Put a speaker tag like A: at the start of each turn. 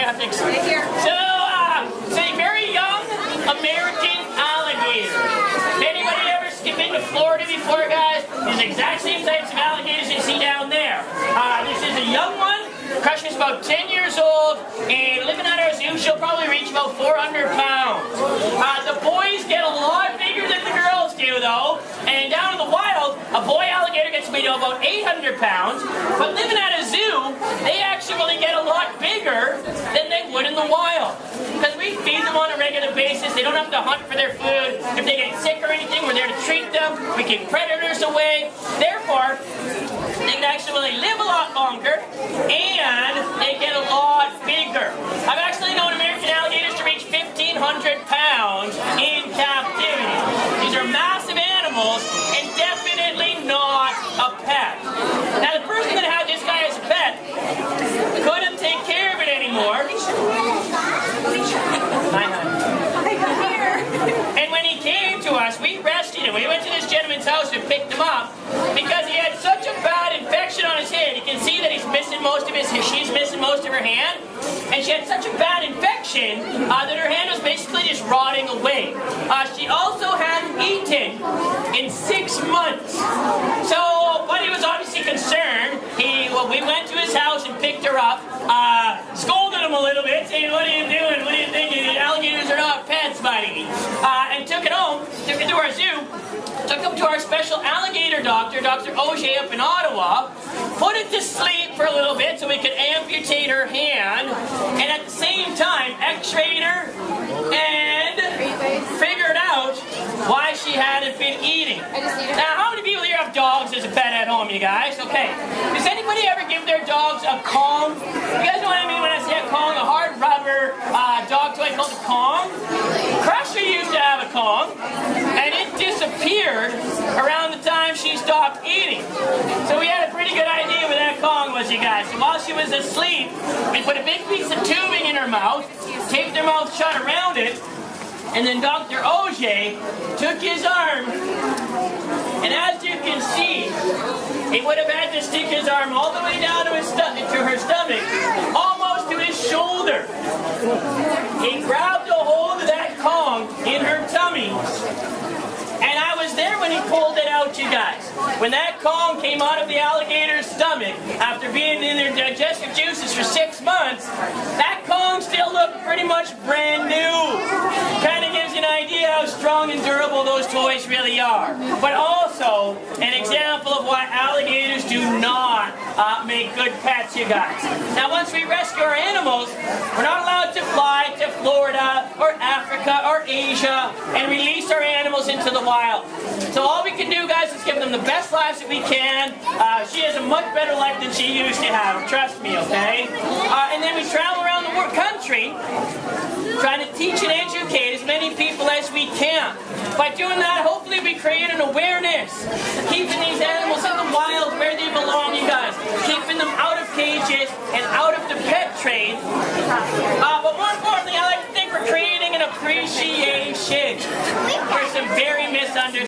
A: have to explain. So, it's a very young American alligator. Anybody ever been to Florida before, guys? These exact same types of alligators you see down there. This is a young one. Crush is about 10 years old, and living at our zoo, she'll probably reach about 400 pounds. The boys get a lot bigger than the girls do, though, and down in the wild, a boy alligator gets weighed to about 800 pounds, but living at a zoo, they actually get a lot bigger than they would in the wild. Because we feed them on a regular basis, they don't have to hunt for their food. If they get sick or anything, we're there to treat them, we keep predators away. Therefore, they can actually live a lot longer, and they get a lot bigger. I've actually known American alligators to reach 1,500 pounds in captivity. These are massive animals, and definitely not a pet. Now, the person that had this guy as a pet couldn't take care of it anymore. Hi, hon. And when he came to us, we rescued him. We went to this gentleman's house and picked him up because he had such a bad infection on his head. You can see that she's missing most of her hand. And she had such a bad infection that her hand was basically just rotting away. She also hadn't eaten in 6 months. So, Buddy was obviously concerned. We went to his house and picked her up, scolded him a little bit, saying, "What are you doing? What are you thinking? Alligators are not pets, Buddy." And took it home, took it to our zoo, took him to our special alligator doctor, Dr. Auger up in Ottawa, put it to sleep for a little bit so we could amputate her hand, and at the same time x-rayed her and figured out why she hadn't been eating. Now, how many people here have dogs as a pet at home, you guys? Okay. Does anybody ever give their dogs a Kong? You guys know what I mean when I say a Kong? A hard rubber dog toy called a Kong? Crusher used to have a Kong, and it disappeared around the time she stopped eating. So we had a pretty good idea where that Kong was, you guys. So while she was asleep, we put a big piece of tubing in her mouth, taped her mouth shut around it, and then Dr. Auger took his arm, and as you can see, he would have had to stick his arm all the way down to her stomach, almost to his shoulder. He grabbed a hold of that Kong in her tummy, and I was there when he pulled it out, you guys. When that Kong came out of the alligator's stomach, after being in their digestive juices for 6 months, that Kong still looked pretty much brand new. Kind of gives you an idea how strong and durable those toys really are. But also, an example of why alligators do not make good pets, you guys. Now, once we rescue our animals, we're not allowed to fly to Florida or Africa or Asia and release our animals into the wild. So all we can do, guys, is give them the best lives that we can. She has a much better life than she used to have, trust me, okay? And then we travel around the country trying to teach and educate as many people as we can. By doing that, hopefully we create an awareness, keeping these animals in the wild where they belong, you guys. Keeping them out of cages and out of the pet trade. But more importantly, I like to think we're creating an appreciation for some very misunderstood